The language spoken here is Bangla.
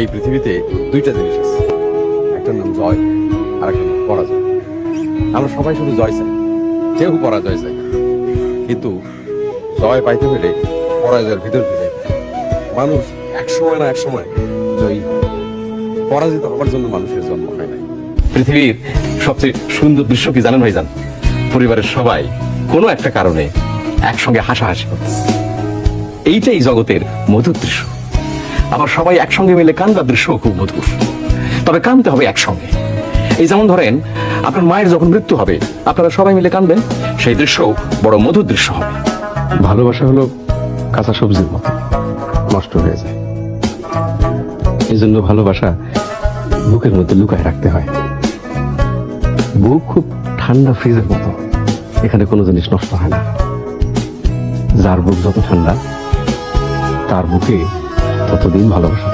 এই পৃথিবীতে দুইটা জিনিস আছে, একটার নাম জয় আর একটার নাম পরাজয়। আমরা সবাই শুধু জয় চাই, কেউ পরাজয় চাই না। কিন্তু জয় পাইতে পেরে পরাজয়ের ভিতর ফিরে মানুষ একসময় না একসময় জয়ী হয়। পরাজিত হওয়ার জন্য মানুষের জন্ম হয় নাই। পৃথিবীর সবচেয়ে সুন্দর দৃশ্য কি জানেন ভাইজান? পরিবারের সবাই কোনো একটা কারণে একসঙ্গে হাসাহাসি করতেছে, এইটাই জগতের মধুর দৃশ্য। আবার সবাই একসঙ্গে মিলে কান্দার দৃশ্য খুব মধুর, তবে কাঁদতে হবে একসঙ্গে। এই যেমন ধরেন, আপনার মায়ের যখন মৃত্যু হবে, আপনারা সবাই মিলে কাঁদবেন, সেই দৃশ্য বড় মধুর দৃশ্য হবে। ভালোবাসা হলো কাঁচা সবজির মতো, নষ্ট হয়ে যায়। এই জন্য ভালোবাসা বুকের মধ্যে লুকায় রাখতে হয়। বুক খুব ঠান্ডা ফ্রিজের মতো, এখানে কোনো জিনিস নষ্ট হয় না। যার বুক যত ঠান্ডা, তার বুকে ততদিন ভালোবাসা।